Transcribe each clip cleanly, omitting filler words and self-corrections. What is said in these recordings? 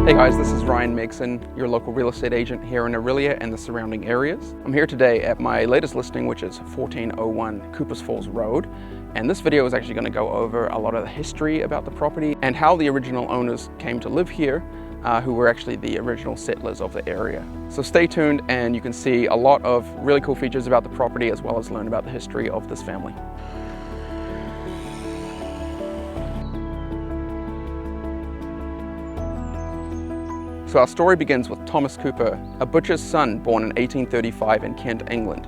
Hey guys, this is Ryan Megson, your local real estate agent here in Aurelia and the surrounding areas. I'm here today at my latest listing, which is 1401 Coopers Falls Road. And this video is actually going to go over a lot of the history about the property and how the original owners came to live here, who were actually the original settlers of the area. So stay tuned and you can see a lot of really cool features about the property as well as learn about the history of this family. So our story begins with Thomas Cooper, a butcher's son born in 1835 in Kent, England.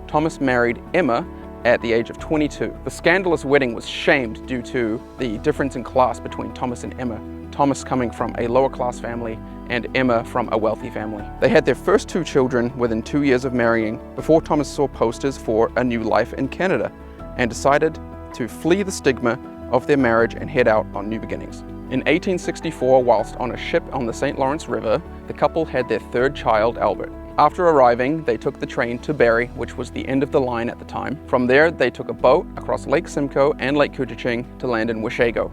Thomas married Emma at the age of 22. The scandalous wedding was shamed due to the difference in class between Thomas and Emma, Thomas coming from a lower class family and Emma from a wealthy family. They had their first two children within 2 years of marrying before Thomas saw posters for a new life in Canada and decided to flee the stigma of their marriage and head out on new beginnings. In 1864, whilst on a ship on the St. Lawrence River, the couple had their third child, Albert. After arriving, they took the train to Barrie, which was the end of the line at the time. From there, they took a boat across Lake Simcoe and Lake Couchiching to land in Washego.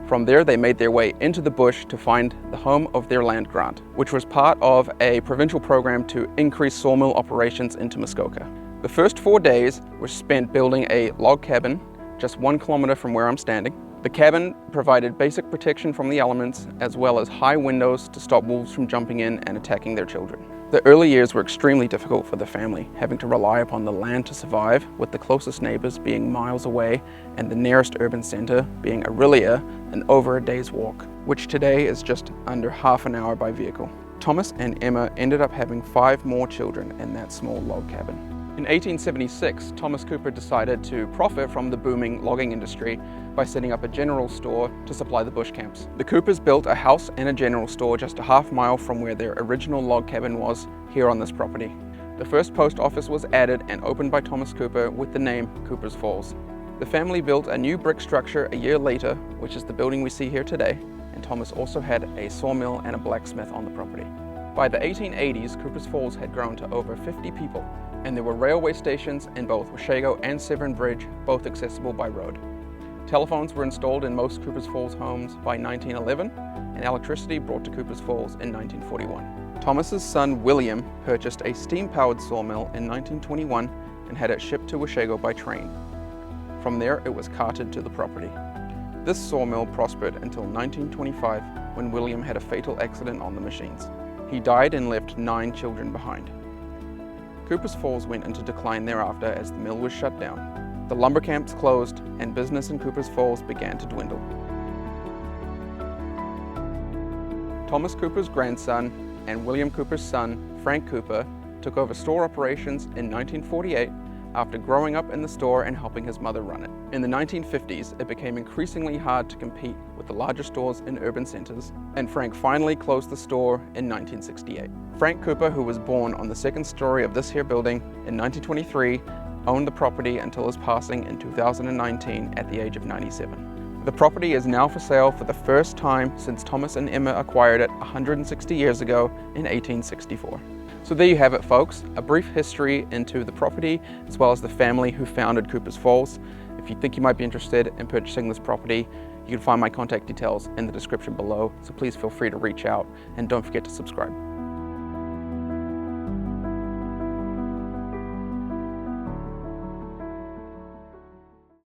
From there, they made their way into the bush to find the home of their land grant, which was part of a provincial program to increase sawmill operations into Muskoka. The first 4 days were spent building a log cabin just 1 kilometer from where I'm standing. The cabin provided basic protection from the elements as well as high windows to stop wolves from jumping in and attacking their children. The early years were extremely difficult for the family, having to rely upon the land to survive, with the closest neighbours being miles away and the nearest urban centre being Aurelia and over a day's walk, which today is just under half an hour by vehicle. Thomas and Emma ended up having 5 more children in that small log cabin. In 1876, Thomas Cooper decided to profit from the booming logging industry by setting up a general store to supply the bush camps. The Coopers built a house and a general store just a half mile from where their original log cabin was here on this property. The first post office was added and opened by Thomas Cooper with the name Coopers Falls. The family built a new brick structure a year later, which is the building we see here today, and Thomas also had a sawmill and a blacksmith on the property. By the 1880s, Coopers Falls had grown to over 50 people, and there were railway stations in both Washego and Severn Bridge, both accessible by road. Telephones were installed in most Coopers Falls homes by 1911, and electricity brought to Coopers Falls in 1941. Thomas's son William purchased a steam-powered sawmill in 1921 and had it shipped to Washego by train. From there, it was carted to the property. This sawmill prospered until 1925, when William had a fatal accident on the machines. He died and left 9 children behind. Coopers Falls went into decline thereafter as the mill was shut down. The lumber camps closed and business in Coopers Falls began to dwindle. Thomas Cooper's grandson and William Cooper's son, Frank Cooper, took over store operations in 1948 after growing up in the store and helping his mother run it. In the 1950s, it became increasingly hard to compete with the larger stores in urban centers, and Frank finally closed the store in 1968. Frank Cooper, who was born on the second story of this here building in 1923, owned the property until his passing in 2019 at the age of 97. The property is now for sale for the first time since Thomas and Emma acquired it 160 years ago in 1864. So there you have it, folks, a brief history into the property as well as the family who founded Coopers Falls. If you think you might be interested in purchasing this property, you can find my contact details in the description below, so please feel free to reach out and don't forget to subscribe.